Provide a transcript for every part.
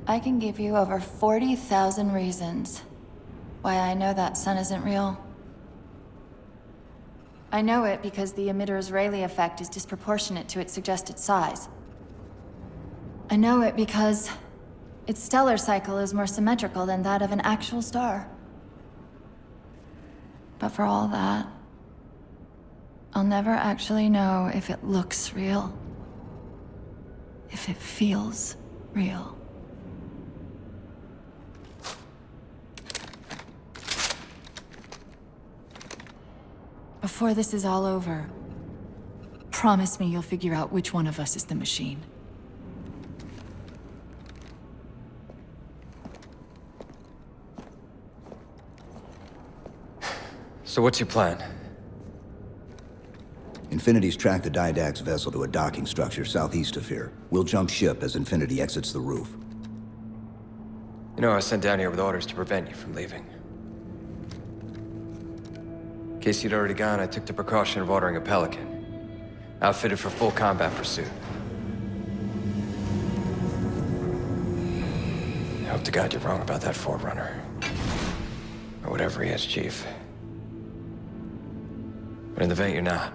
I can give you over 40,000 reasons why I know that sun isn't real. I know it because the emitter's Rayleigh effect is disproportionate to its suggested size. I know it because its stellar cycle is more symmetrical than that of an actual star. But for all that, I'll never actually know if it looks real. If it feels real. Before this is all over, promise me you'll figure out which one of us is the machine. So what's your plan? Infinity's tracked the Didact's vessel to a docking structure southeast of here. We'll jump ship as Infinity exits the roof. You know, I was sent down here with orders to prevent you from leaving. In case you'd already gone, I took the precaution of ordering a Pelican, outfitted for full combat pursuit. I hope to God you're wrong about that Forerunner. Or whatever he is, Chief. But in the event you're not.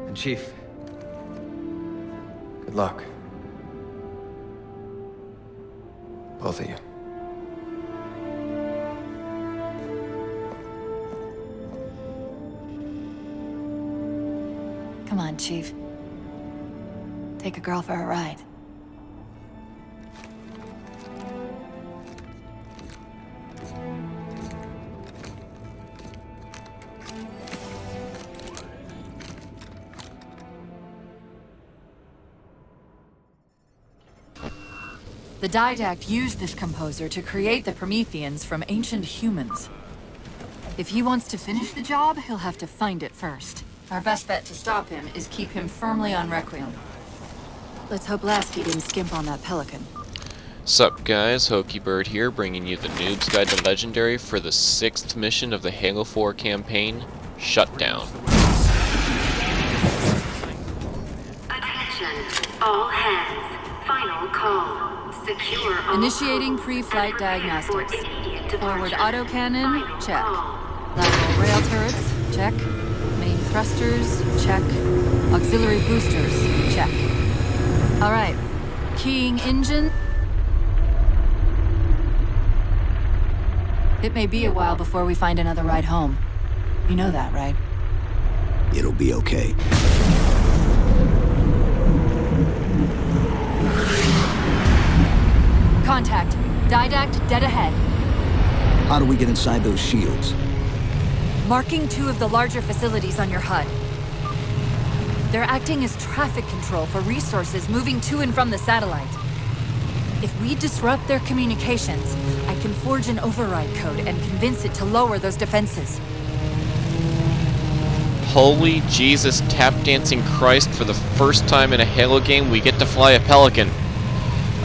And Chief, good luck. Both of you. Come on, Chief. Take a girl for a ride. The Didact used this composer to create the Prometheans from ancient humans. If he wants to finish the job, he'll have to find it first. Our best bet to stop him is keep him firmly on Requiem. Let's hope Lasky didn't skimp on that Pelican. Sup guys, Hokey Bird here, bringing you the Noob's Guide to Legendary for the 6th mission of the Halo 4 campaign, Shutdown. Attention, all hands. Final call. Secure all Initiating pre-flight diagnostics. Forward autocannon, check. Lateral rail turrets, check. Main thrusters, check. Auxiliary boosters, check. Alright, keying engine. It may be a while before we find another ride home. You know that, right? It'll be okay. Contact. Didact dead ahead. How do we get inside those shields? Marking 2 of the larger facilities on your HUD. They're acting as traffic control for resources moving to and from the satellite. If we disrupt their communications, I can forge an override code and convince it to lower those defenses. Holy Jesus tap-dancing Christ, for the first time in a Halo game we get to fly a Pelican.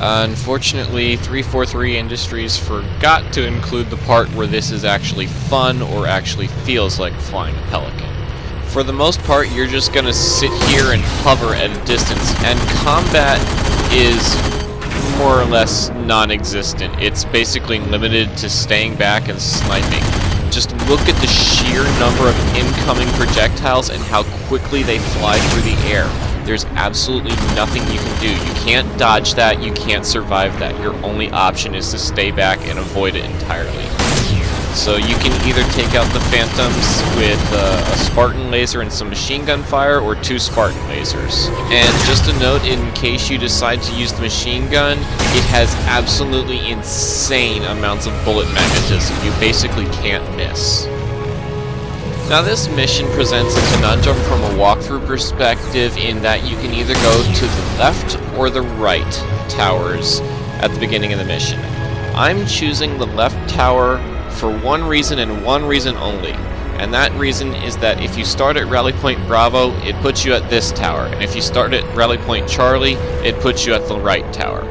Unfortunately, 343 Industries forgot to include the part where this is actually fun or actually feels like flying a Pelican. For the most part, you're just gonna sit here and hover at a distance, and combat is more or less non-existent. It's basically limited to staying back and sniping. Just look at the sheer number of incoming projectiles and how quickly they fly through the air. There's absolutely nothing you can do. You can't dodge that, you can't survive that. Your only option is to stay back and avoid it entirely. So you can either take out the Phantoms with a Spartan laser and some machine gun fire, or 2 Spartan lasers. And just a note, in case you decide to use the machine gun, it has absolutely insane amounts of bullet magnetism. You basically can't miss. Now this mission presents a conundrum from a walkthrough perspective in that you can either go to the left or the right towers at the beginning of the mission. I'm choosing the left tower for one reason and one reason only, and that reason is that if you start at Rally Point Bravo, it puts you at this tower, and if you start at Rally Point Charlie, it puts you at the right tower.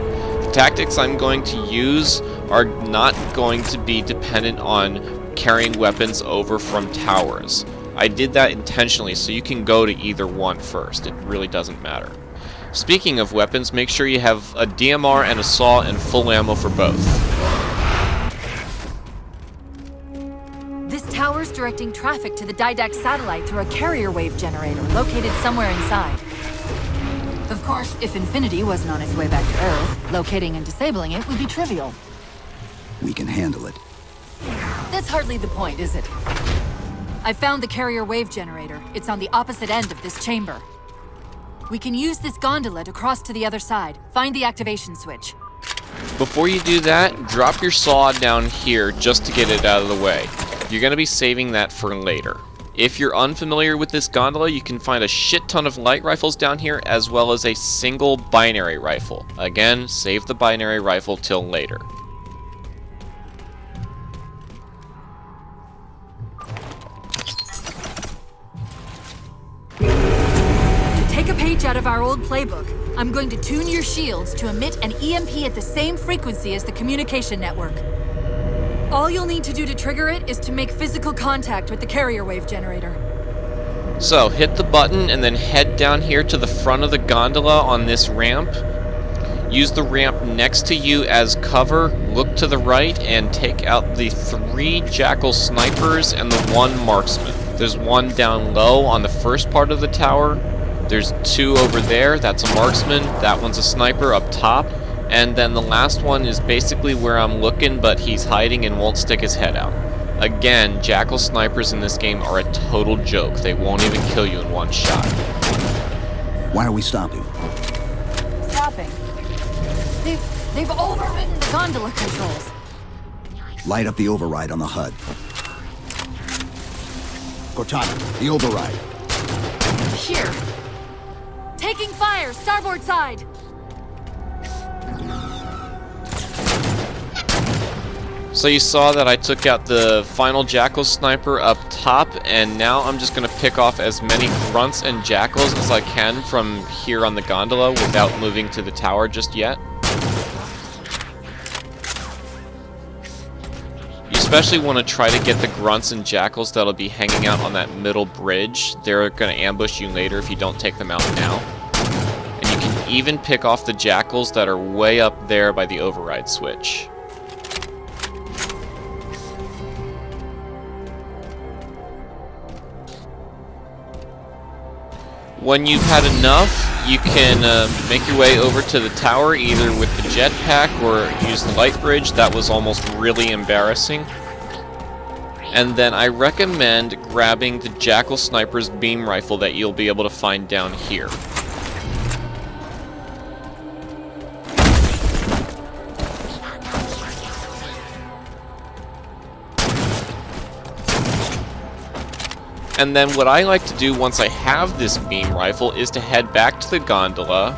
The tactics I'm going to use are not going to be dependent on carrying weapons over from towers. I did that intentionally so you can go to either one first. It really doesn't matter. Speaking of weapons, make sure you have a DMR and a saw and full ammo for both. This tower's directing traffic to the Didact satellite through a carrier wave generator located somewhere inside. Of course, if Infinity wasn't on its way back to Earth, locating and disabling it would be trivial. We can handle it. That's hardly the point, is it? I found the carrier wave generator. It's on the opposite end of this chamber. We can use this gondola to cross to the other side. Find the activation switch. Before you do that, drop your saw down here just to get it out of the way. You're going to be saving that for later. If you're unfamiliar with this gondola, you can find a shit ton of light rifles down here, as well as a single binary rifle. Again, save the binary rifle till later. Take a page out of our old playbook. I'm going to tune your shields to emit an EMP at the same frequency as the communication network. All you'll need to do to trigger it is to make physical contact with the carrier wave generator. So, hit the button and then head down here to the front of the gondola on this ramp. Use the ramp next to you as cover, look to the right, and take out the 3 Jackal snipers and the 1 marksman. There's 1 down low on the first part of the tower. There's 2 over there, that's a marksman, that one's a sniper up top, and then the last one is basically where I'm looking, but he's hiding and won't stick his head out. Again, Jackal snipers in this game are a total joke. They won't even kill you in 1 shot. Why are we stopping? Stopping? They've overridden the gondola controls. Light up the override on the HUD. Cortana, the override. Here. Taking fire, starboard side. So you saw that I took out the final Jackal sniper up top, and now I'm just going to pick off as many grunts and Jackals as I can from here on the gondola without moving to the tower just yet. You especially want to try to get the grunts and Jackals that'll be hanging out on that middle bridge. They're going to ambush you later if you don't take them out now. And you can even pick off the Jackals that are way up there by the override switch. When you've had enough, you can make your way over to the tower either with the jetpack or use the light bridge. That was almost really embarrassing. And then I recommend grabbing the Jackal Sniper's beam rifle that you'll be able to find down here. And then what I like to do once I have this beam rifle is to head back to the gondola,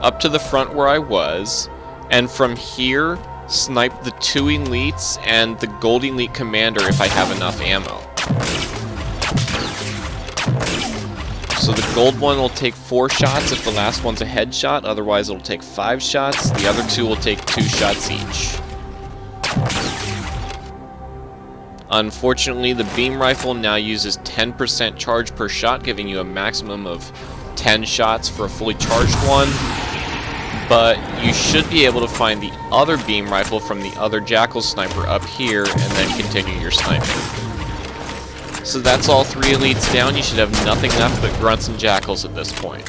up to the front where I was, and from here, snipe the 2 elites and the gold elite commander if I have enough ammo. So the gold one will take 4 shots if the last one's a headshot, otherwise it'll take 5 shots, the other 2 will take 2 shots each. Unfortunately, the beam rifle now uses 10% charge per shot, giving you a maximum of 10 shots for a fully charged one. But you should be able to find the other beam rifle from the other Jackal sniper up here, and then continue your sniping. So that's all 3 elites down. You should have nothing left but grunts and Jackals at this point.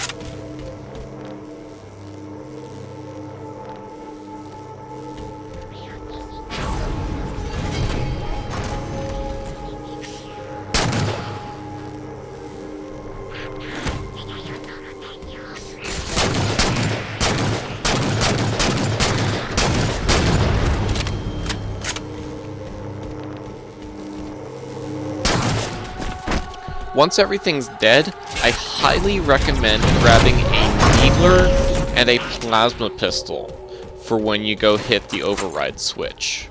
Once everything's dead, I highly recommend grabbing a needler and a plasma pistol for when you go hit the override switch.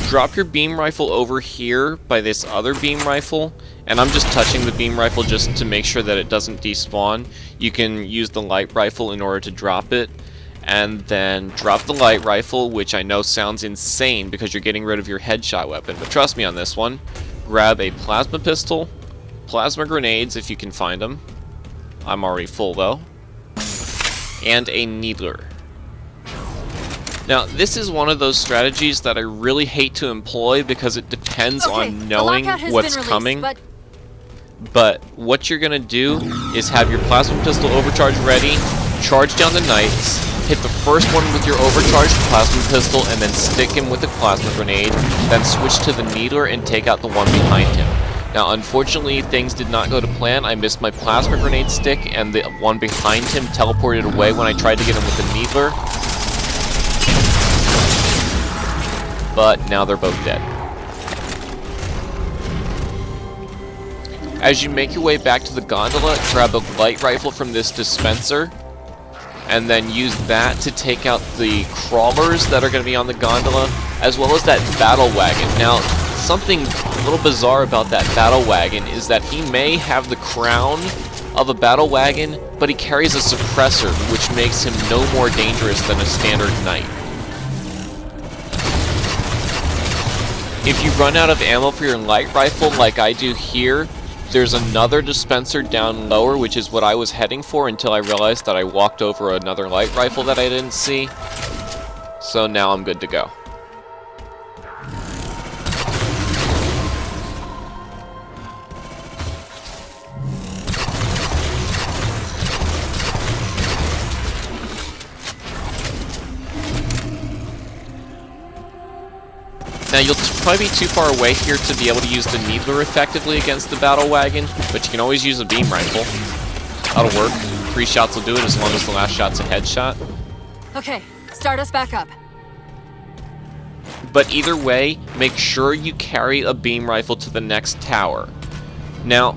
Drop your beam rifle over here by this other beam rifle, and I'm just touching the beam rifle just to make sure that it doesn't despawn. You can use the light rifle in order to drop it, and then drop the light rifle, which I know sounds insane because you're getting rid of your headshot weapon, but trust me on this one. Grab a plasma pistol, plasma grenades if you can find them. I'm already full though. And a needler. Now, this is one of those strategies that I really hate to employ because it depends on knowing what's coming. But what you're gonna do is have your plasma pistol overcharge ready, charge down the knights, hit the first one with your overcharged plasma pistol, and then stick him with a plasma grenade, then switch to the needler and take out the one behind him. Now, unfortunately, things did not go to plan. I missed my plasma grenade stick, and the one behind him teleported away when I tried to get him with the needler. But now they're both dead. As you make your way back to the gondola, grab a light rifle from this dispenser, and then use that to take out the crawlers that are going to be on the gondola, as well as that battle wagon. Now, something a little bizarre about that battle wagon is that he may have the crown of a battle wagon, but he carries a suppressor, which makes him no more dangerous than a standard knight. If you run out of ammo for your light rifle like I do here, there's another dispenser down lower, which is what I was heading for until I realized that I walked over another light rifle that I didn't see. So now I'm good to go. Now, you'll probably be too far away here to be able to use the needler effectively against the battle wagon, but you can always use a beam rifle. That'll work. 3 shots will do it as long as the last shot's a headshot. Okay, start us back up. But either way, make sure you carry a beam rifle to the next tower. Now,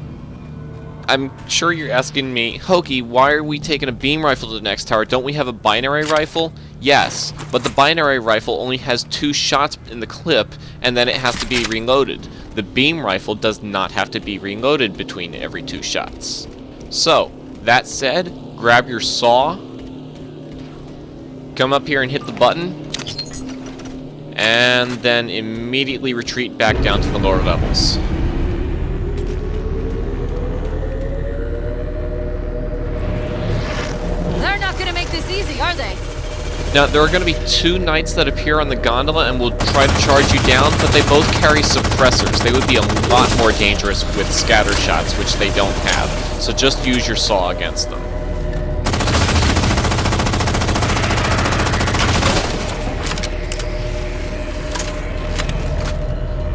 I'm sure you're asking me, Hoagie, why are we taking a beam rifle to the next tower? Don't we have a binary rifle? Yes, but the binary rifle only has 2 shots in the clip, and then it has to be reloaded. The beam rifle does not have to be reloaded between every 2 shots. So, that said, grab your saw, come up here and hit the button, and then immediately retreat back down to the lower levels. They're not gonna make this easy, are they? Now, there are going to be 2 knights that appear on the gondola and will try to charge you down, but they both carry suppressors. They would be a lot more dangerous with scatter shots, which they don't have. So just use your saw against them.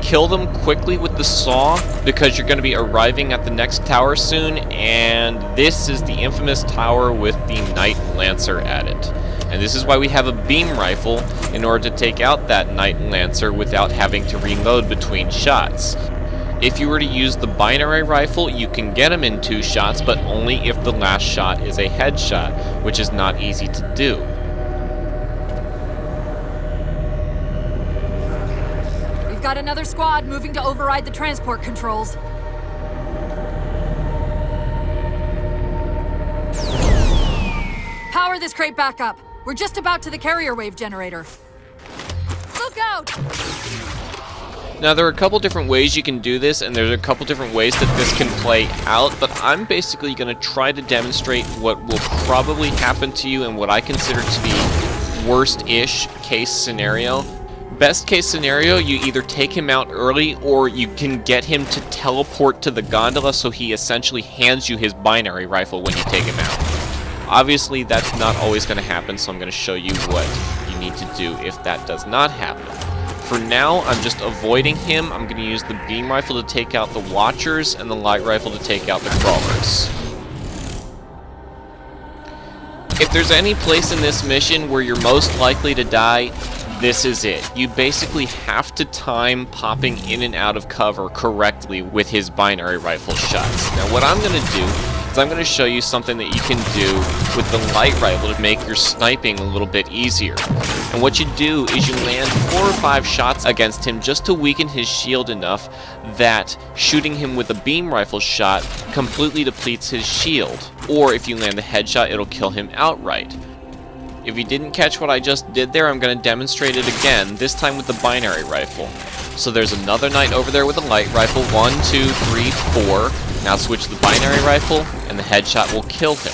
Kill them quickly with the saw, because you're going to be arriving at the next tower soon, and this is the infamous tower with the Knight Lancer at it. And this is why we have a beam rifle, in order to take out that Knight Lancer without having to reload between shots. If you were to use the binary rifle, you can get him in 2 shots, but only if the last shot is a headshot, which is not easy to do. We've got another squad moving to override the transport controls. Power this crate back up. We're just about to the carrier wave generator. Look out! Now, there are a couple different ways you can do this, and there's a couple different ways that this can play out, but I'm basically going to try to demonstrate what will probably happen to you and what I consider to be worst-ish case scenario. Best case scenario, you either take him out early, or you can get him to teleport to the gondola so he essentially hands you his binary rifle when you take him out. Obviously, that's not always going to happen, so I'm going to show you what you need to do if that does not happen. For now, I'm just avoiding him. I'm going to use the beam rifle to take out the Watchers and the light rifle to take out the Crawlers. If there's any place in this mission where you're most likely to die, this is it. You basically have to time popping in and out of cover correctly with his binary rifle shots. Now, what I'm going to do is I'm going to show you something that you can do with the light rifle to make your sniping a little bit easier. And what you do is you land 4 or 5 shots against him just to weaken his shield enough that shooting him with a beam rifle shot completely depletes his shield. Or if you land a headshot, it'll kill him outright. If you didn't catch what I just did there, I'm going to demonstrate it again, this time with the binary rifle. So there's another knight over there with a light rifle. 1, 2, 3, 4. Now switch the binary rifle, and the headshot will kill him.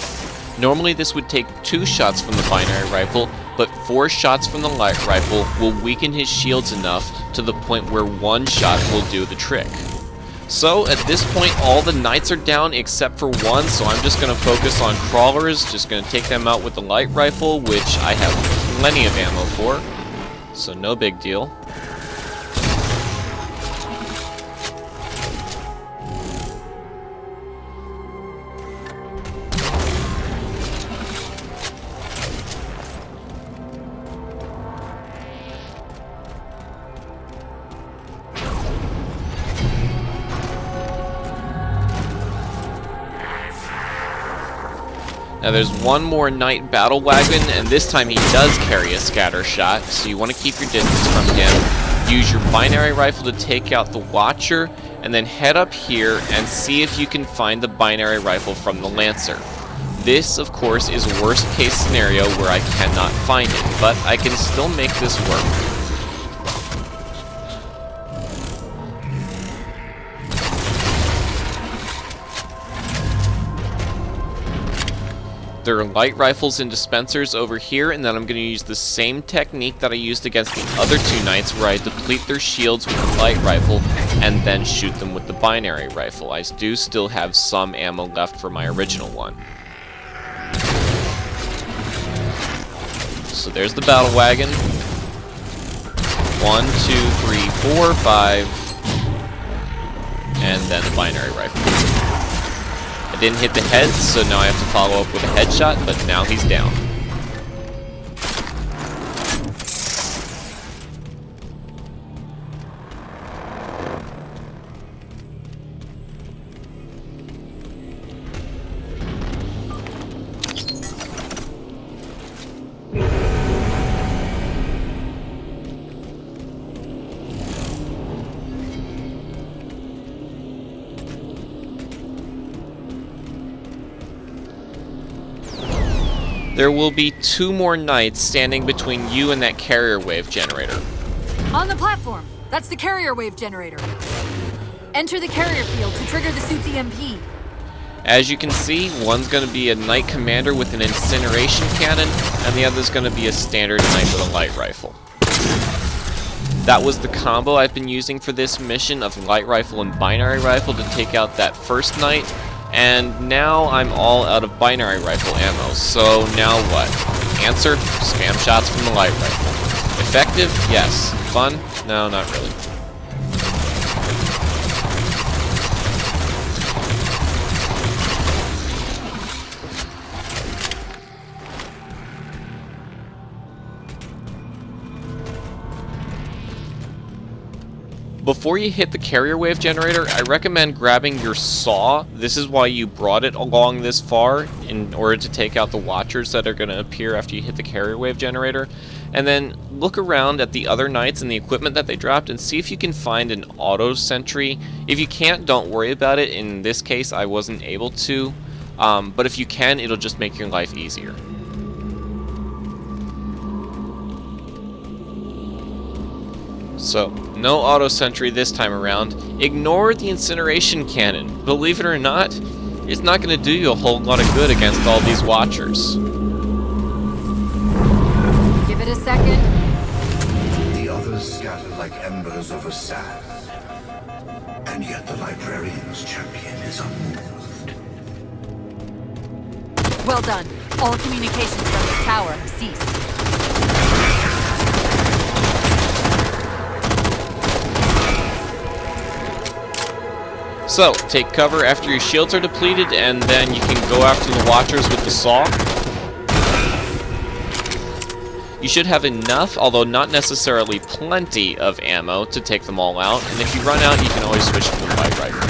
Normally this would take 2 shots from the binary rifle, but 4 shots from the light rifle will weaken his shields enough to the point where 1 shot will do the trick. So at this point all the knights are down except for 1, so I'm just going to focus on crawlers, just going to take them out with the light rifle, which I have plenty of ammo for, so no big deal. Now there's one more knight battle wagon, and this time he does carry a scatter shot, so you want to keep your distance from him. Use your binary rifle to take out the watcher, and then head up here and see if you can find the binary rifle from the lancer. This, of course, is worst case scenario where I cannot find it, but I can still make this work. There are light rifles and dispensers over here, and then I'm going to use the same technique that I used against the other 2 knights where I deplete their shields with the light rifle and then shoot them with the binary rifle. I do still have some ammo left for my original one. So there's the battle wagon. 1, 2, 3, 4, 5, and then the binary rifle. Didn't hit the head, so now I have to follow up with a headshot, but now he's down. There will be 2 more knights standing between you and that carrier wave generator. On the platform! That's the carrier wave generator. Enter the carrier field to trigger the suit's EMP. As you can see, one's going to be a knight commander with an incineration cannon, and the other's going to be a standard knight with a light rifle. That was the combo I've been using for this mission of light rifle and binary rifle to take out that first knight. And now I'm all out of binary rifle ammo, so now what? Answer, spam shots from the light rifle. Effective? Yes. Fun? No, not really. Before you hit the carrier wave generator, I recommend grabbing your saw. This is why you brought it along this far, in order to take out the watchers that are going to appear after you hit the carrier wave generator. And then look around at the other knights and the equipment that they dropped and see if you can find an auto sentry. If you can't, don't worry about it. In this case, I wasn't able to. But if you can, it'll just make your life easier. So, no auto sentry this time around. Ignore the incineration cannon. Believe it or not, it's not going to do you a whole lot of good against all these watchers. Give it a second. The others scatter like embers over sand. And yet the librarian's champion is unmoved. Well done. All communications from this tower have ceased. So, take cover after your shields are depleted, and then you can go after the watchers with the saw. You should have enough, although not necessarily plenty, of ammo to take them all out, and if you run out, you can always switch to the light rifle.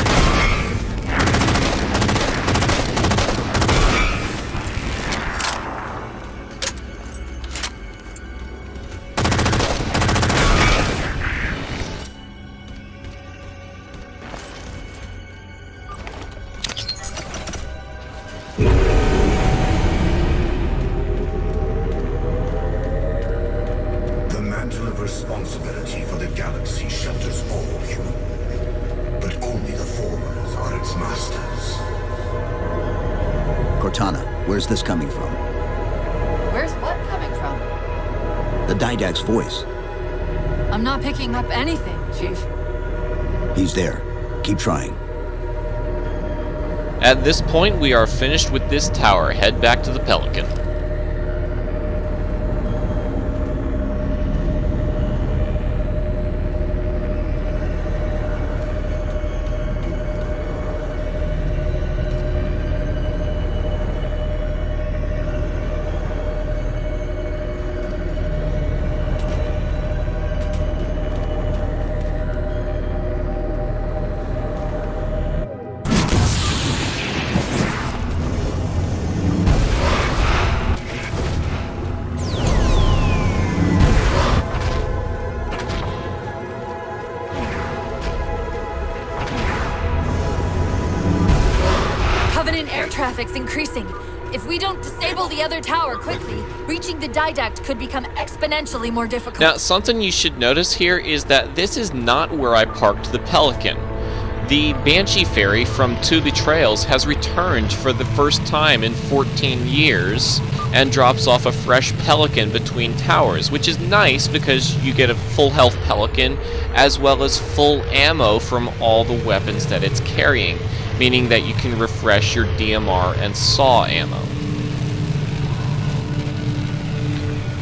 responsibility for the galaxy shelters all human. But only the Forerunners are its masters. Cortana, where's this coming from? Where's what coming from? The Didact's voice. I'm not picking up anything, Chief. He's there. Keep trying. At this point, we are finished with this tower. Head back to the Pelican. Traffic's increasing. If we don't disable the other tower quickly, reaching the Didact could become exponentially more difficult. Now, something you should notice here is that this is not where I parked the Pelican. The Banshee ferry from Two Betrayals has returned for the first time in 14 years and drops off a fresh Pelican between towers, which is nice because you get a full health Pelican as well as full ammo from all the weapons that it's carrying, meaning that you can refresh your DMR and SAW ammo.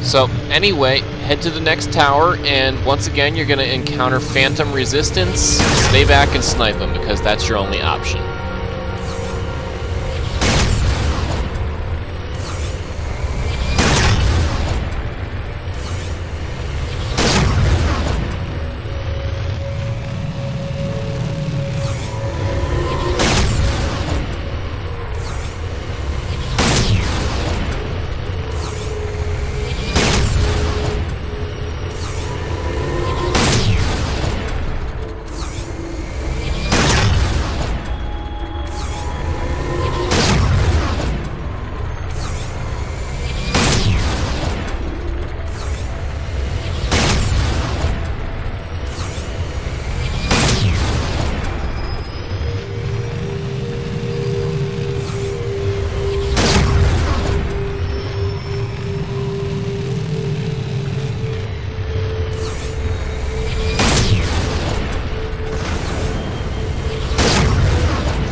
So anyway, head to the next tower, and once again you're going to encounter Phantom Resistance. Stay back and snipe them, because that's your only option.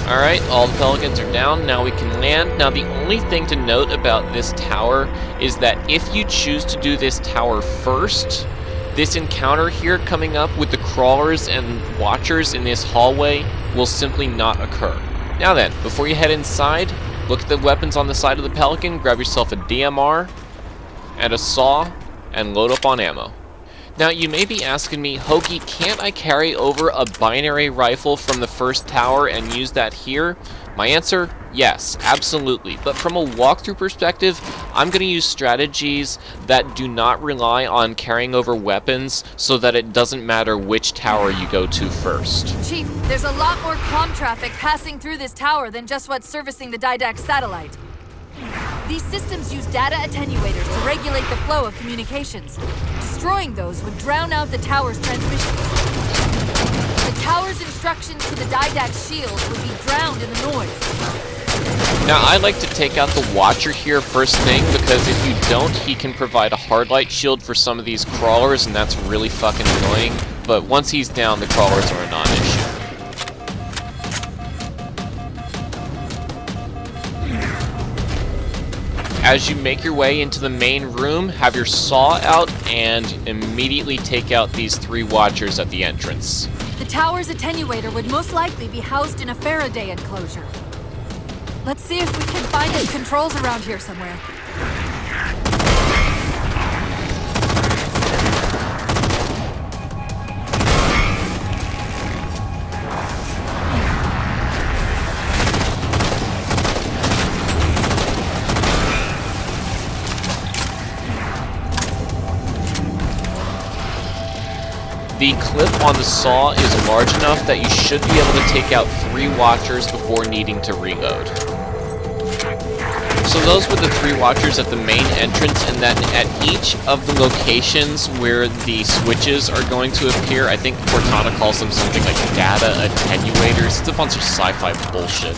Alright, all the Pelicans are down, now we can land. Now the only thing to note about this tower is that if you choose to do this tower first, this encounter here coming up with the crawlers and watchers in this hallway will simply not occur. Now then, before you head inside, look at the weapons on the side of the Pelican, grab yourself a DMR and a SAW, and load up on ammo. Now, you may be asking me, Hoagie, can't I carry over a binary rifle from the first tower and use that here? My answer, yes, absolutely. But from a walkthrough perspective, I'm going to use strategies that do not rely on carrying over weapons so that it doesn't matter which tower you go to first. Chief, there's a lot more comm traffic passing through this tower than just what's servicing the Didact satellite. These systems use data attenuators to regulate the flow of communications. Destroying those would drown out the tower's transmission. The tower's instructions to the Didact's shields would be drowned in the noise. Now, I like to take out the Watcher here first thing, because if you don't, he can provide a hard light shield for some of these crawlers, and that's really fucking annoying. But once he's down, the crawlers are a non-issue. As you make your way into the main room, have your SAW out and immediately take out these 3 Watchers at the entrance. The tower's attenuator would most likely be housed in a Faraday enclosure. Let's see if we can find its controls around here somewhere. The clip on the SAW is large enough that you should be able to take out 3 Watchers before needing to reload. So those were the 3 watchers at the main entrance, and then at each of the locations where the switches are going to appear, I think Cortana calls them something like data attenuators. It's a bunch of sci-fi bullshit.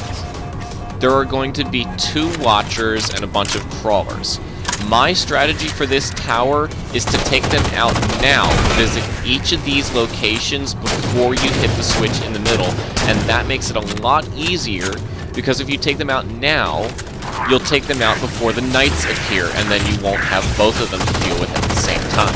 There are going to be 2 watchers and a bunch of crawlers. My strategy for this tower is to take them out now, visit each of these locations before you hit the switch in the middle, and that makes it a lot easier, because if you take them out now, you'll take them out before the knights appear, and then you won't have both of them to deal with at the same time.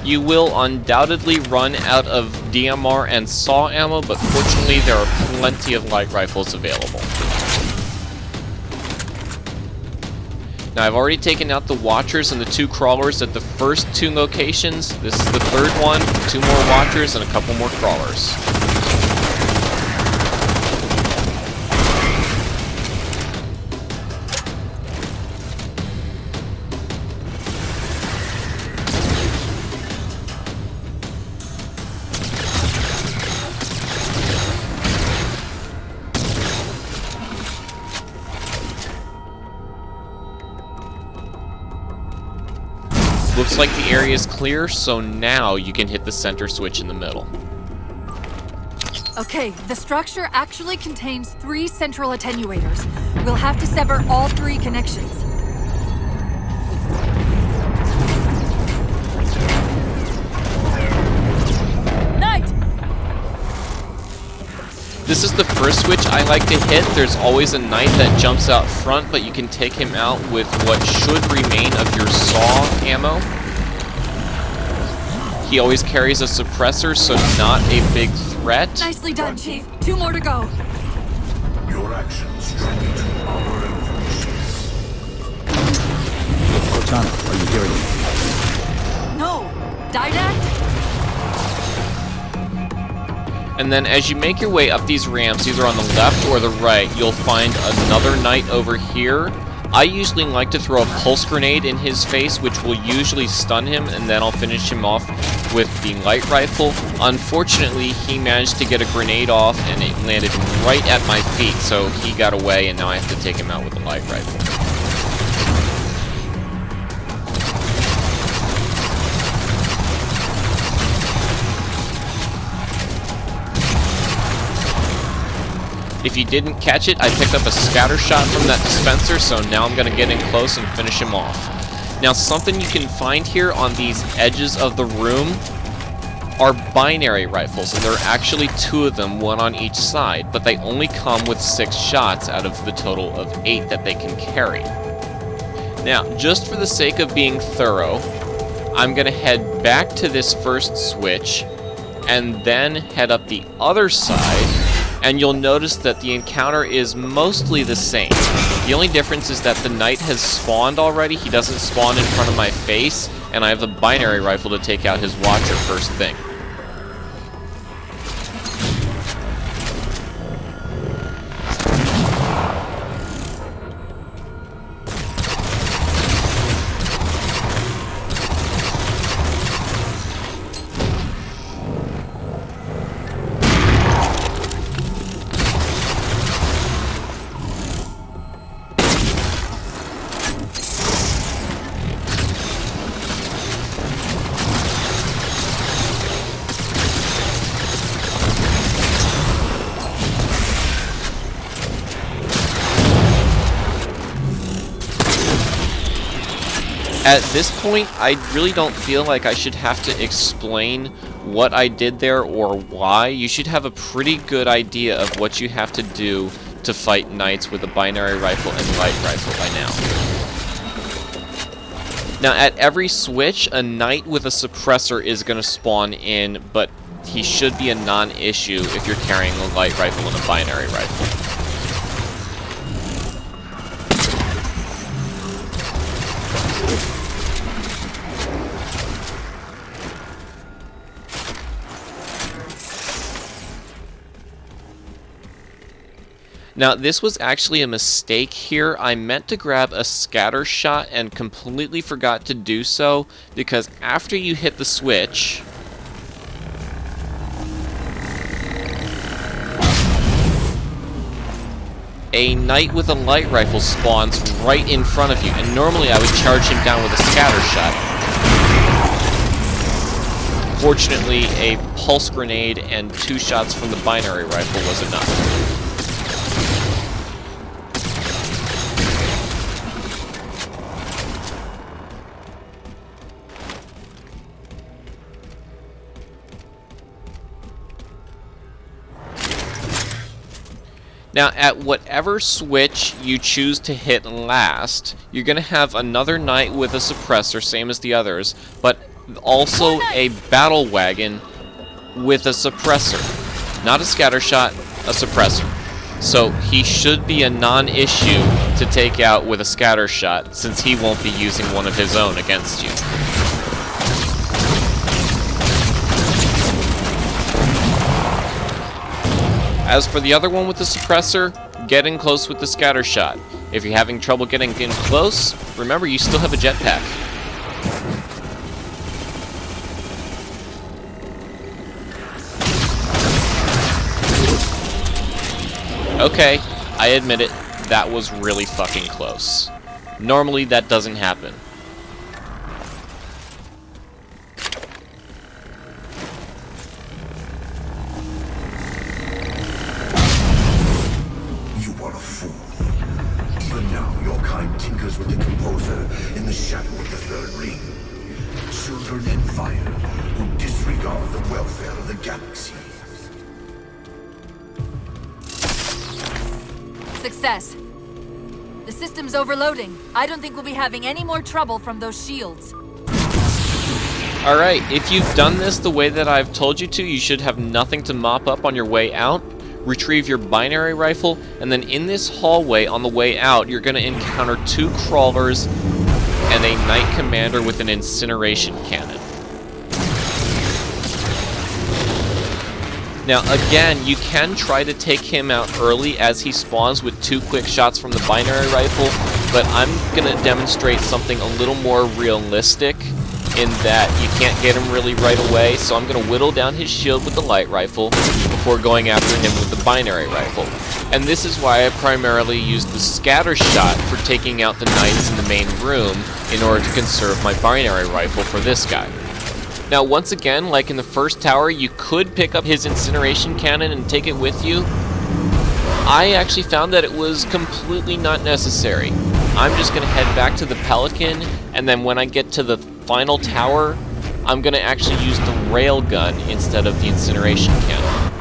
You will undoubtedly run out of DMR and SAW ammo, but fortunately there are plenty of light rifles available. Now I've already taken out the watchers and the 2 crawlers at the first 2 locations. This is the 3rd one, 2 more watchers and a couple more crawlers. Looks like the area is clear, so now you can hit the center switch in the middle. Okay, the structure actually contains 3 central attenuators. We'll have to sever all 3 connections. Knight! This is the first switch I like to hit. There's always a knight that jumps out front, but you can take him out with what should remain of your SAW ammo. He always carries a suppressor, so not a big threat. Nicely done, Chief. 2 more to go. Your actions tribute to our evolutions. Cortana, are you hearing me? No! Didact? And then as you make your way up these ramps, either on the left or the right, you'll find another knight over here. I usually like to throw a pulse grenade in his face, which will usually stun him, and then I'll finish him off with the light rifle. Unfortunately, he managed to get a grenade off, and it landed right at my feet, so he got away, and now I have to take him out with a light rifle. If you didn't catch it, I picked up a scatter shot from that dispenser, so now I'm going to get in close and finish him off. Now, something you can find here on these edges of the room are binary rifles, and there are actually 2 of them, 1 on each side, but they only come with 6 shots out of the total of 8 that they can carry. Now, just for the sake of being thorough, I'm going to head back to this first switch, and then head up the other side, and you'll notice that the encounter is mostly the same. The only difference is that the knight has spawned already. He doesn't spawn in front of my face, and I have the binary rifle to take out his watcher first thing. At this point, I really don't feel like I should have to explain what I did there or why. You should have a pretty good idea of what you have to do to fight knights with a binary rifle and light rifle by now. Now, at every switch, a knight with a suppressor is going to spawn in, but he should be a non-issue if you're carrying a light rifle and a binary rifle. Now, this was actually a mistake here. I meant to grab a scatter shot and completely forgot to do so, because after you hit the switch, a knight with a light rifle spawns right in front of you, and normally I would charge him down with a scatter shot. Fortunately, a pulse grenade and 2 shots from the binary rifle was enough. Now, at whatever switch you choose to hit last, you're going to have another knight with a suppressor, same as the others, but also a battle wagon with a suppressor. Not a scatter shot, a suppressor. So he should be a non-issue to take out with a scatter shot, since he won't be using one of his own against you. As for the other one with the suppressor, get in close with the scatter shot. If you're having trouble getting in close, remember you still have a jetpack. Okay, I admit it, that was really fucking close. Normally that doesn't happen. tinkers with the composer in the shadow of the third ring. Children in fire who disregard the welfare of the galaxy. Success. The system's overloading. I don't think we'll be having any more trouble from those shields. Alright, if you've done this the way that I've told you to, you should have nothing to mop up on your way out. Retrieve your binary rifle, and then in this hallway on the way out, you're going to encounter 2 crawlers and a knight commander with an incineration cannon. Now again, you can try to take him out early as he spawns with 2 quick shots from the binary rifle, but I'm going to demonstrate something a little more realistic in that you can't get him really right away, so I'm going to whittle down his shield with the light rifle before going after him with the binary rifle. And this is why I primarily used the scatter shot for taking out the knights in the main room in order to conserve my binary rifle for this guy. Now once again, like in the first tower, you could pick up his incineration cannon and take it with you. I actually found that it was completely not necessary. I'm just going to head back to the Pelican, and then when I get to the final tower, I'm going to actually use the railgun instead of the incineration cannon.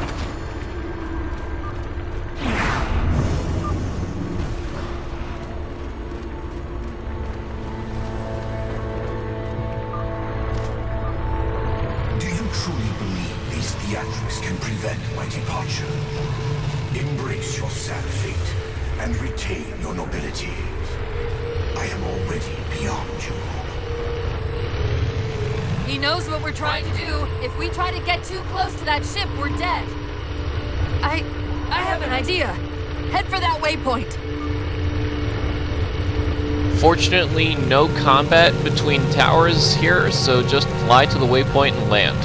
Do you truly believe these theatrics can prevent my departure? Embrace your sad fate and retain your nobility. I am already beyond you. He knows what we're trying to do. If we try to get too close to that ship, we're dead. I have an idea. Head for that waypoint. Fortunately, no combat between towers here, so just fly to the waypoint and land.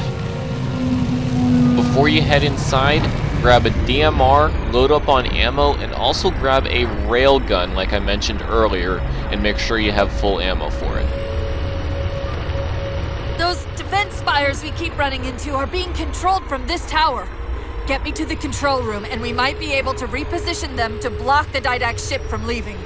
Before you head inside, grab a DMR, load up on ammo, and also grab a railgun like I mentioned earlier, and make sure you have full ammo for it. Those defense spires we keep running into are being controlled from this tower. Get me to the control room, and we might be able to reposition them to block the Didac ship from leaving.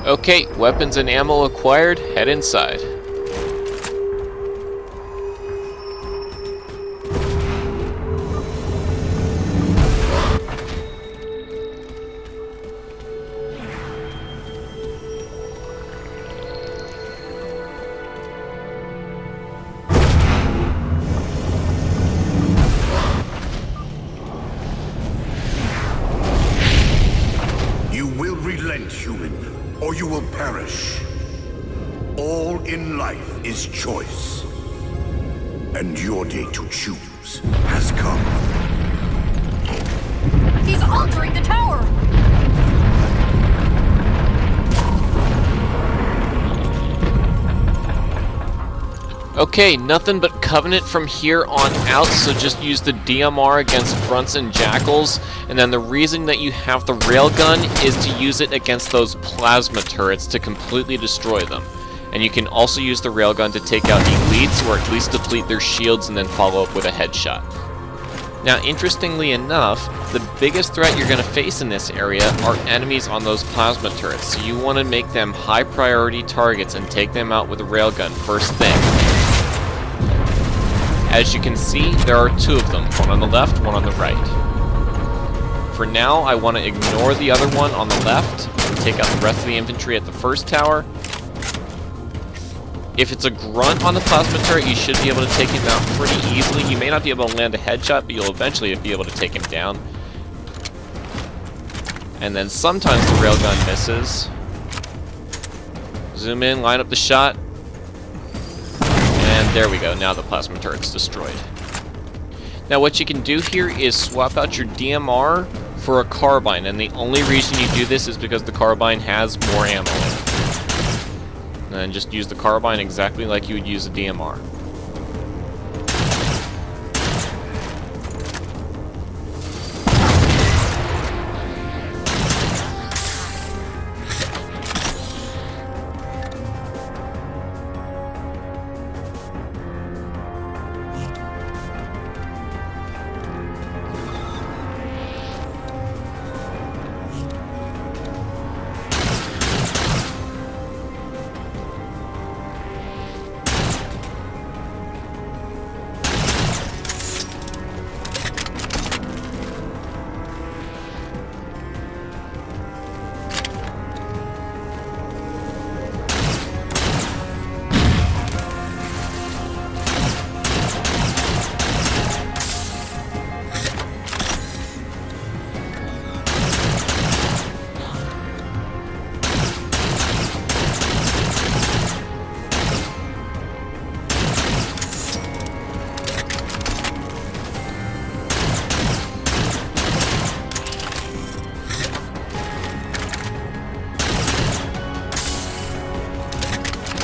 Okay, weapons and ammo acquired, head inside. or you will perish. All in life is choice. And your day to choose has come. He's altering the tower! Okay, nothing but Covenant from here on out, so just use the DMR against grunts and jackals, and then the reason that you have the railgun is to use it against those plasma turrets to completely destroy them. And you can also use the railgun to take out elites, or at least deplete their shields and then follow up with a headshot. Now, interestingly enough, the biggest threat you're going to face in this area are enemies on those plasma turrets, so you want to make them high priority targets and take them out with a railgun first thing. As you can see, there are two of them, one on the left, one on the right. For now, I want to ignore the other one on the left and take out the rest of the infantry at the first tower. If it's a grunt on the plasma turret, you should be able to take him out pretty easily. You may not be able to land a headshot, but you'll eventually be able to take him down. And then sometimes the railgun misses. Zoom in, line up the shot. And there we go, now the plasma turret's destroyed. Now what you can do here is swap out your DMR for a carbine, and the only reason you do this is because the carbine has more ammo in it. And then just use the carbine exactly like you would use a DMR.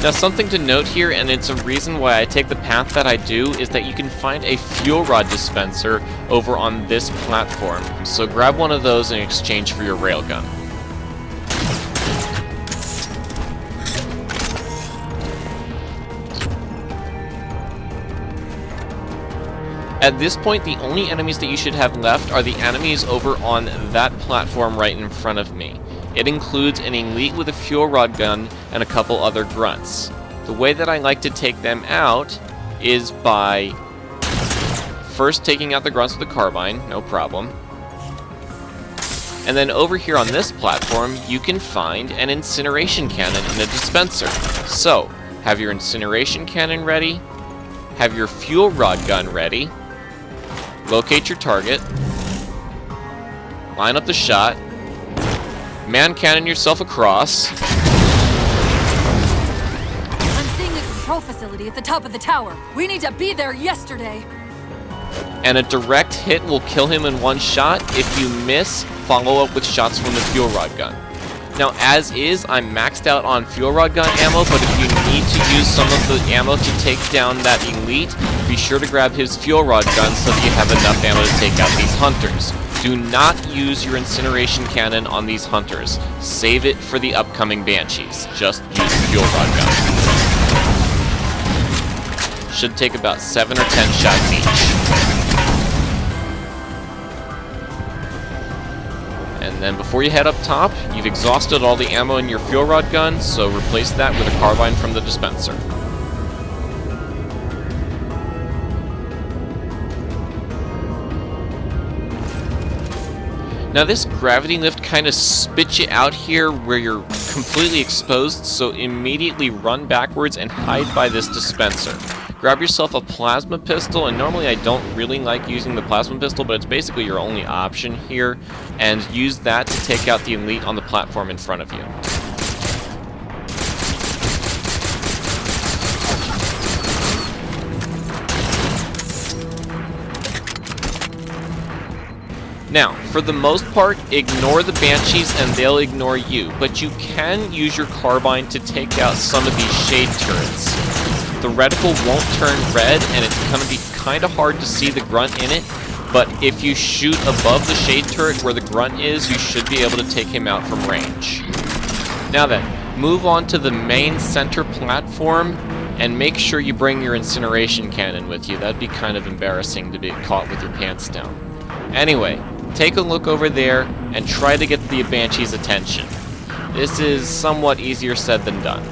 Now something to note here, and it's a reason why I take the path that I do, is that you can find a fuel rod dispenser over on this platform. So grab one of those in exchange for your railgun. At this point, the only enemies that you should have left are the enemies over on that platform right in front of me. It includes an elite with a fuel rod gun and a couple other grunts. The way that I like to take them out is by first taking out the grunts with a carbine, no problem. And then over here on this platform, you can find an incineration cannon and a dispenser. So, have your incineration cannon ready, have your fuel rod gun ready, locate your target, line up the shot, man cannon yourself across. I'm seeing a control facility at the top of the tower. We need to be there yesterday. And a direct hit will kill him in one shot. If you miss, follow up with shots from the fuel rod gun. Now, as is, I'm maxed out on fuel rod gun ammo, but if you need to use some of the ammo to take down that elite, be sure to grab his fuel rod gun so that you have enough ammo to take out these hunters. Do not use your incineration cannon on these hunters. Save it for the upcoming banshees. Just use the fuel rod gun. Should take about 7 or 10 shots each. And then before you head up top, you've exhausted all the ammo in your fuel rod gun, so replace that with a carbine from the dispenser. Now this gravity lift kind of spits you out here where you're completely exposed, so immediately run backwards and hide by this dispenser. Grab yourself a plasma pistol, and normally I don't really like using the plasma pistol, but it's basically your only option here, and use that to take out the elite on the platform in front of you. Now, for the most part, ignore the Banshees and they'll ignore you, but you can use your carbine to take out some of these shade turrets. The reticle won't turn red, and it's going to be kind of hard to see the grunt in it, but if you shoot above the shade turret where the grunt is, you should be able to take him out from range. Now then, move on to the main center platform, and make sure you bring your incineration cannon with you. That'd be kind of embarrassing to be caught with your pants down. Anyway, take a look over there and try to get the Banshee's attention. This is somewhat easier said than done.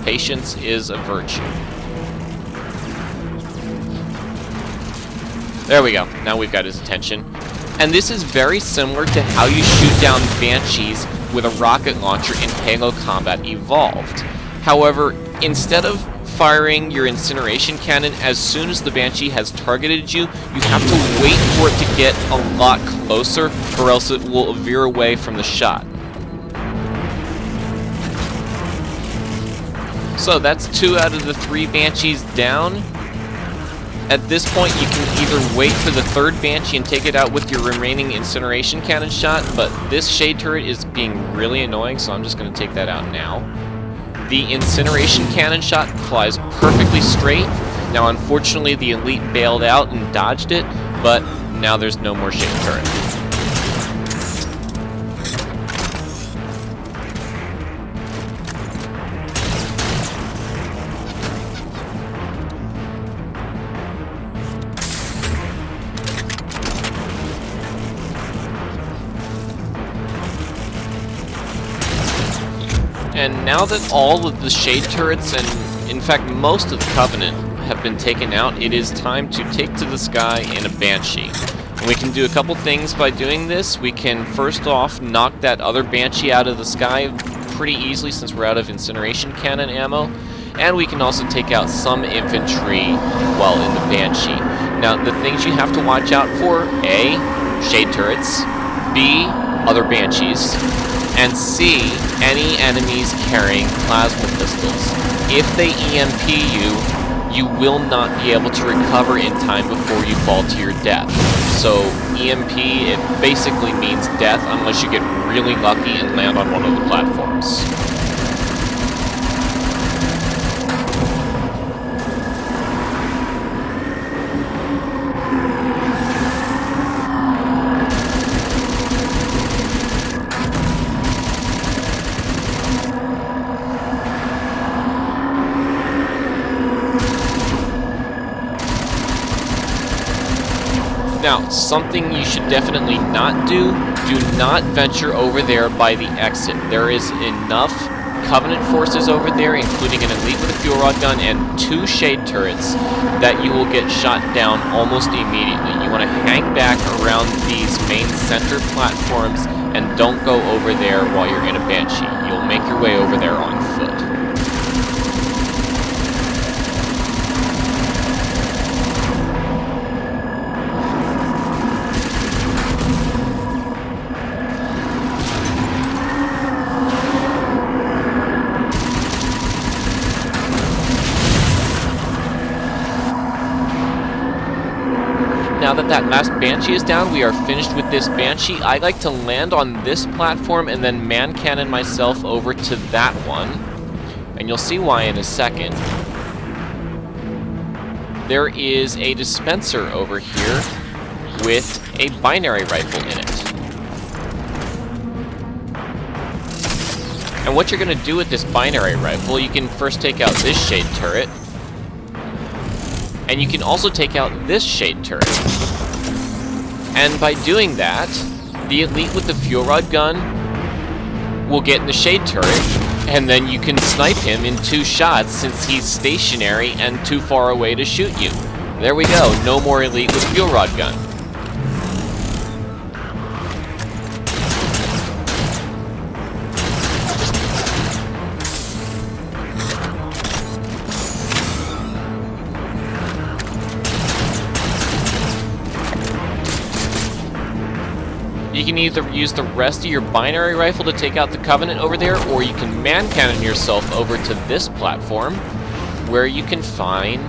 Patience is a virtue. There we go. Now we've got his attention. And this is very similar to how you shoot down Banshees with a rocket launcher in Halo Combat Evolved. However, instead of firing your incineration cannon as soon as the Banshee has targeted you, you have to wait for it to get a lot closer, or else it will veer away from the shot. So that's 2 out of the 3 Banshees down. At this point, you can either wait for the 3rd Banshee and take it out with your remaining incineration cannon shot, but this shade turret is being really annoying, so I'm just going to take that out now. The incineration cannon shot flies perfectly straight. Now, unfortunately, the elite bailed out and dodged it, but now there's no more shade turret. And now that all of the shade turrets and, in fact, most of the Covenant have been taken out, it is time to take to the sky in a Banshee. And we can do a couple things by doing this. We can, first off, knock that other Banshee out of the sky pretty easily since we're out of incineration cannon ammo. And we can also take out some infantry while in the Banshee. Now, the things you have to watch out for: A, shade turrets; B, other Banshees; and C, any enemies carrying plasma pistols. If they EMP you, you will not be able to recover in time before you fall to your death. So EMP, it basically means death unless you get really lucky and land on one of the platforms. Now, something you should definitely not do not venture over there by the exit. There is enough Covenant forces over there, including an elite with a fuel rod gun and 2 shade turrets, that you will get shot down almost immediately. You want to hang back around these main center platforms and don't go over there while you're in a Banshee. You'll make your way over there on foot. Now that that last Banshee is down, we are finished with this Banshee. I like to land on this platform and then man cannon myself over to that one. And you'll see why in a second. There is a dispenser over here with a binary rifle in it. And what you're going to do with this binary rifle, you can first take out this shade turret. And you can also take out this shade turret. And by doing that, the elite with the fuel rod gun will get in the shade turret, and then you can snipe him in 2 shots since he's stationary and too far away to shoot you. There we go, no more elite with fuel rod gun. You can either use the rest of your binary rifle to take out the Covenant over there, or you can man cannon yourself over to this platform, where you can find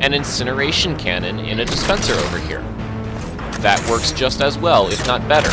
an incineration cannon in a dispenser over here. That works just as well, if not better.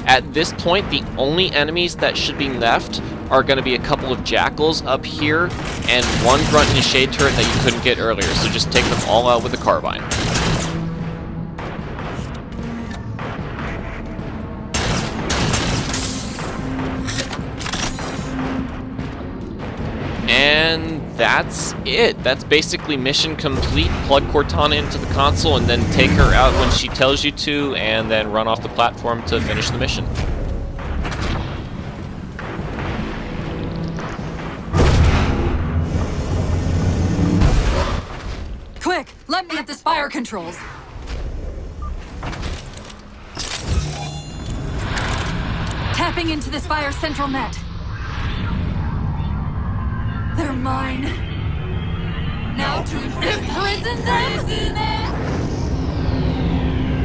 At this point, the only enemies that should be left are going to be a couple of jackals up here and one grunt in a shade turret that you couldn't get earlier, so just take them all out with a carbine. And that's it. That's basically mission complete. Plug Cortana into the console and then take her out when she tells you to, and then run off the platform to finish the mission. Quick, let me at the spire controls. Tapping into the spire central net. They're mine. Now to imprison them?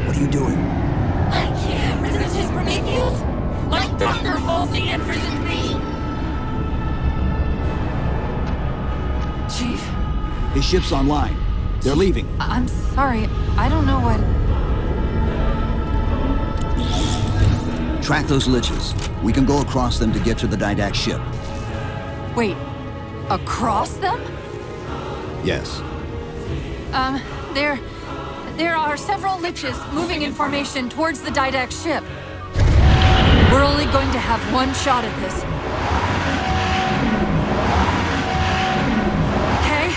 What are you doing? I can't resist his Prometheus! Like thunderbolts he imprisoned me! Chief, His ship's online. They're leaving. I'm sorry. I don't know what... Track those liches. We can go across them to get to the Didact ship. Wait, across them? Yes. There are several liches moving in formation towards the Didact ship. We're only going to have one shot at this. Okay?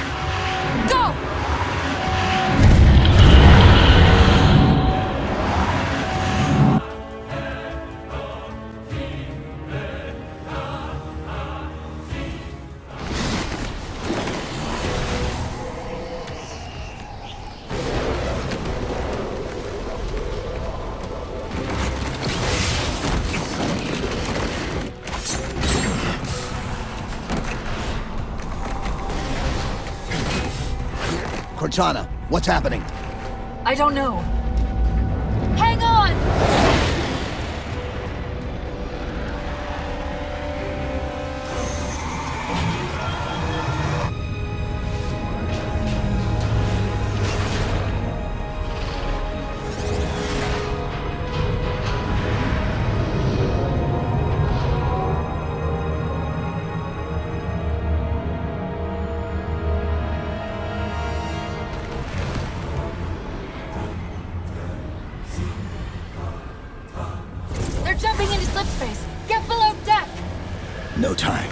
Go! Cortana, what's happening? I don't know. Hang on! They're jumping into slip space. Get below deck! No time.